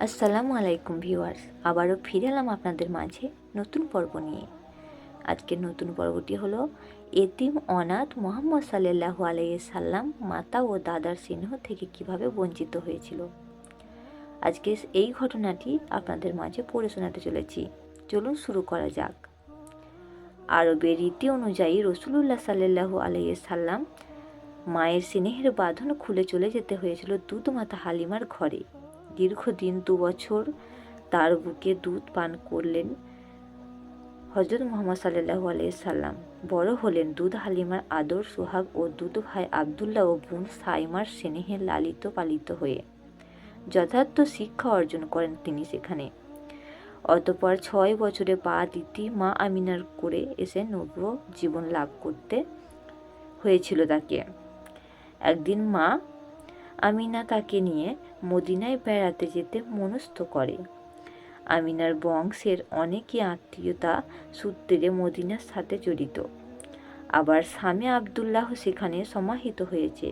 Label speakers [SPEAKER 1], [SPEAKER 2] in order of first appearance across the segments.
[SPEAKER 1] আসসালামু আলাইকুম ভিউয়ার্স, আবারও ফিরে এলাম আপনাদের মাঝে নতুন পর্ব নিয়ে। আজকের নতুন পর্বটি হলো এতিম অনাথ মুহাম্মদ সাল্লাল্লাহু আলাইহি সাল্লাম মাতা ও দাদার স্নেহ থেকে কিভাবে বঞ্চিত হয়েছিল। আজকে এই ঘটনাটি আপনাদের মাঝে পড়ে শোনাতে চলেছি। চলুন শুরু করা যাক। আরবের রীতি অনুযায়ী রাসূলুল্লাহ সাল্লাল্লাহু আলাইহি সাল্লাম মায়ের স্নেহের বাঁধন খুলে চলে যেতে হয়েছিল দুধমাতা হালিমার ঘরে। দীর্ঘদিন 2 বছর তার বুকে দুধ পান করলেন হজরত মুহাম্মদ সাল্লাল্লাহু আলাইহি সাল্লাম। বড় হলেন দুধ হালিমার আদর সোহাগ ও দুধ ভাই আবদুল্লাহ ও বোন সাইমার স্নেহে লালিত পালিত হয়ে যথার্থ শিক্ষা অর্জন করেন তিনি সেখানে। অতঃপর 6 বছরে পা দিতে মা আমিনার করে এসে নব্য জীবন লাভ করতে হয়েছিল তাকে। একদিন মা আমিনা তাকে নিয়ে মদিনায় বেড়াতে যেতে মনস্থ করে। আমিনার বংশের অনেকই আত্মীয়তা সূত্রে মদিনার সাথে জড়িত। আবার স্বামী আবদুল্লাহ সেখানে সমাহিত হয়েছে।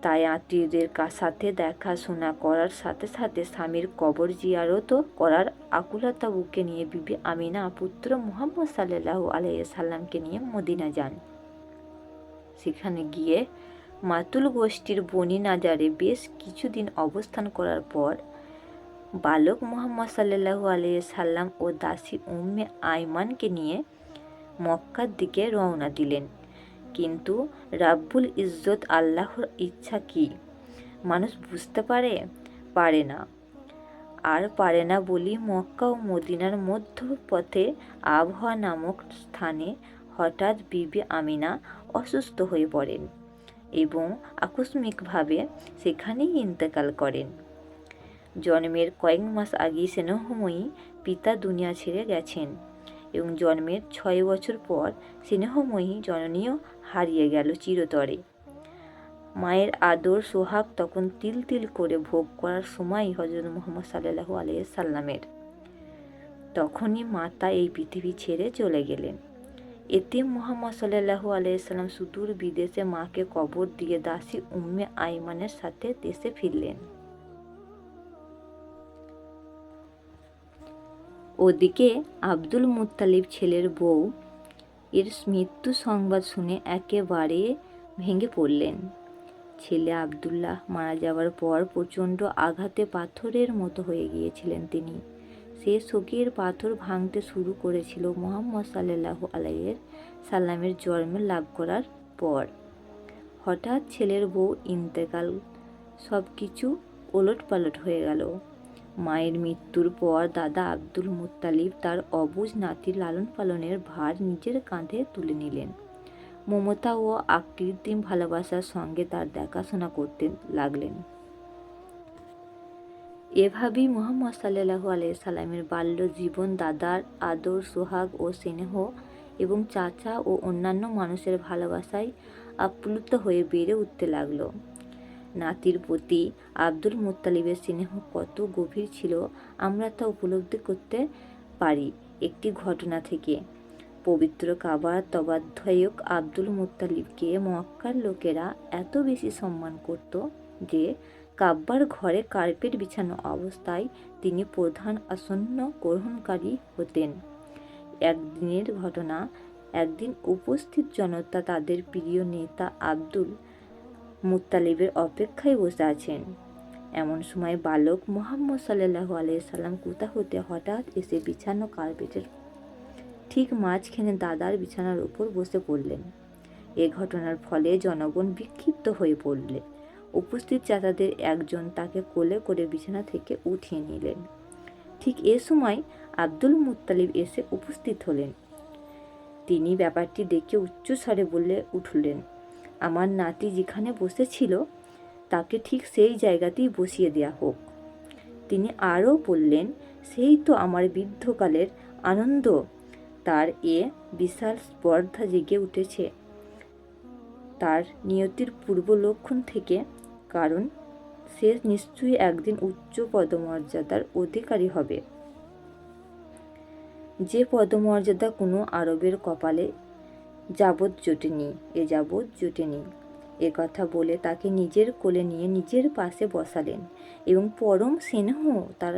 [SPEAKER 1] তাই আত্মীয়দের সাথে দেখাশোনা করার সাথে সাথে স্বামীর কবর জিয়ারত করার আকুলতা বুকে নিয়ে বিবি আমিনা পুত্র মুহাম্মদ সাল্লাল্লাহু আলাইহি সাল্লামকে নিয়ে মদিনা যান। সেখানে গিয়ে মাতুল গোষ্ঠীর বনি নাজারে বেশ কিছুদিন অবস্থান করার পর বালক মুহাম্মদ সাল্লাল্লাহু আলাইহি সাল্লাম ও দাসী উম্মে আইমানকে নিয়ে মক্কার দিকে রওনা দিলেন। কিন্তু রাব্বুল ইজ্জত আল্লাহর ইচ্ছা কি মানুষ বুঝতে পারে না। আর পারে না বলি মক্কা ও মদিনার মধ্যপথে আবওয়া নামক স্থানে হঠাৎ বিবি আমিনা অসুস্থ হয়ে পড়েন এবং আকস্মিকভাবে সেখানেই ইন্তেকাল করেন। জন্মের কয়েক মাস আগেই স্নেহময়ী পিতা দুনিয়া ছেড়ে গেছেন এবং জন্মের 6 বছর পর স্নেহময়ী জননীও হারিয়ে গেল চিরতরে। মায়ের আদর সোহাগ তখন তিল তিল করে ভোগ করার সময় হযরত মুহাম্মদ সাল্লাল্লাহু আলাইহি সাল্লামের। তখনই মাতা এই পৃথিবী ছেড়ে চলে গেলেন। এতিম মুহাম্মদ সাল্লাল্লাহু আলাইহি সাল্লাম সুদূর বিদেশে মাকে কবর দিয়ে দাসী উম্মে আইমানের সাথে দেশে ফিরলেন। ওদিকে আব্দুল মুত্তালিব ছেলের বউ এর মৃত্যু সংবাদ শুনে একেবারে ভেঙে পড়লেন। ছেলে আবদুল্লাহ মারা যাওয়ার পর প্রচণ্ড আঘাতে পাথরের মতো হয়ে গিয়েছিলেন তিনি। সে শোকের পাথর ভাঙতে শুরু করেছিল মুহাম্মদ সাল্লাল্লাহু আলাইহি সাল্লামের জন্ম লাভ করার পর। হঠাৎ ছেলের বউ ইন্তেকাল, সব কিছু ওলটপালট হয়ে গেল। মায়ের মৃত্যুর পর দাদা আব্দুল মুত্তালিব তার অবুঝ নাতির লালন পালনের ভার নিজের কাঁধে তুলে নিলেন। মমতা ও অকৃত্রিম ভালোবাসার সঙ্গে তার দেখাশোনা করতে লাগলেন। এভাবেই মুহাম্মদ সাল্লাল্লাহু আলাইহি সাল্লামের বাল্য জীবন দাদার আদর সোহাগ ও স্নেহ এবং চাচা ও অন্যান্য মানুষের ভালোবাসায় আপ্লুত হয়ে বেড়ে উঠতে লাগলো। নাতির প্রতি আব্দুল মুত্তালিবের স্নেহ কত গভীর ছিল আমরা তা উপলব্ধি করতে পারি একটি ঘটনা থেকে। পবিত্র কাবার তত্ত্বাবধায়ক আব্দুল মুত্তালিবকে মক্কার লোকেরা এত বেশি সম্মান করত যে কাব্বার ঘরে কার্পেট বিছানো অবস্থায় তিনি প্রধান আসন্ন গ্রহণকারী হতেন। একদিনের ঘটনা, একদিন উপস্থিত জনতা তাদের প্রিয় নেতা আব্দুল মুত্তালিবের অপেক্ষায় বসে আছেন। এমন সময় বালক মুহাম্মদ সাল্লাল্লাহু আলাইহি সাল্লাম কোথা হতে হঠাৎ এসে বিছানো কার্পেটের ঠিক মাঝখানে দাদার বিছানার উপর বসে পড়লেন। এ ঘটনার ফলে জনগণ বিক্ষিপ্ত হয়ে পড়লে উপস্থিত চাচাদের একজন তাকে কোলে করে বিছানা থেকে উঠিয়ে নিলেন। ঠিক এ সময় আব্দুল মুত্তালিব এসে উপস্থিত হলেন। তিনি ব্যাপারটি দেখে উচ্চস্বরে বলে উঠলেন, আমার নাতি যেখানে বসেছিল তাকে ঠিক সেই জায়গাতেই বসিয়ে দেয়া হোক। তিনি আরও বললেন, সেই তো আমার বৃদ্ধকালের আনন্দ। তার এ বিশাল স্পর্ধা জেগে উঠেছে তার নিয়তির পূর্ব লক্ষণ থেকে, কারণ সে নিশ্চয়ই একদিন উচ্চ পদমর্যাদার অধিকারী হবে, যে পদমর্যাদা কোনো আরবের কপালে এ যাবৎ জোটেনি। কথা বলে তাকে নিজের কোলে নিয়ে নিজের পাশে বসালেন এবং পরম স্নেহ তার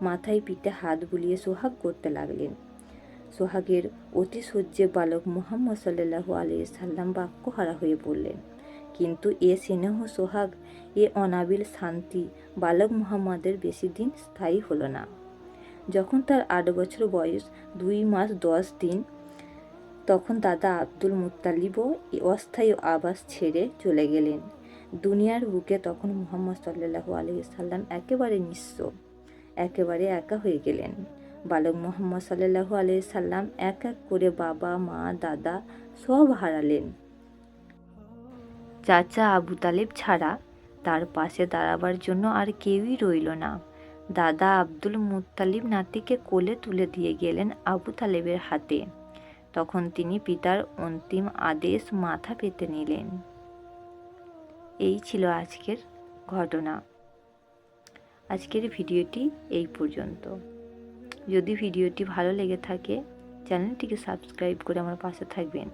[SPEAKER 1] মাথায় পিঠে হাত বুলিয়ে সোহাগ করতে লাগলেন। সোহাগের অতি সহ্যে বালক মুহাম্মদ সাল্লাল্লাহু আলাইহি সাল্লাম বাক্যহারা হয়ে পড়লেন। কিন্তু এ স্নেহ সোহাগ, এ অনাবিল শান্তি বালক মুহাম্মদের বেশি দিন স্থায়ী হলো না। যখন তার 8 বছর বয়স 2 মাস 10 দিন, তখন দাদা আব্দুল মুত্তালিবও অস্থায়ী আবাস ছেড়ে চলে গেলেন। দুনিয়ার বুকে তখন মুহাম্মদ সাল্লাল্লাহু আলাইহি সাল্লাম একেবারে নিঃস্ব, একেবারে একা হয়ে গেলেন। বালক মুহাম্মদ সাল্লাল্লাহু আলাইহি সাল্লাম এক এক করে বাবা, মা, দাদা সব হারালেন। চাচা আবু তালেব ছাড়া তার পাশে দাঁড়াবার জন্য আর কেউই রইল না। দাদা আব্দুল মুত্তালিব নাতিকে কোলে তুলে দিয়ে গেলেন আবু তালেবের হাতে। তখন তিনি পিতার অন্তিম আদেশ মাথা পেতে নিলেন। এই ছিল আজকের ঘটনা। আজকের ভিডিওটি এই পর্যন্ত। যদি ভিডিওটি ভালো লেগে থাকে চ্যানেলটিকে সাবস্ক্রাইব করে আমার পাশে থাকবেন।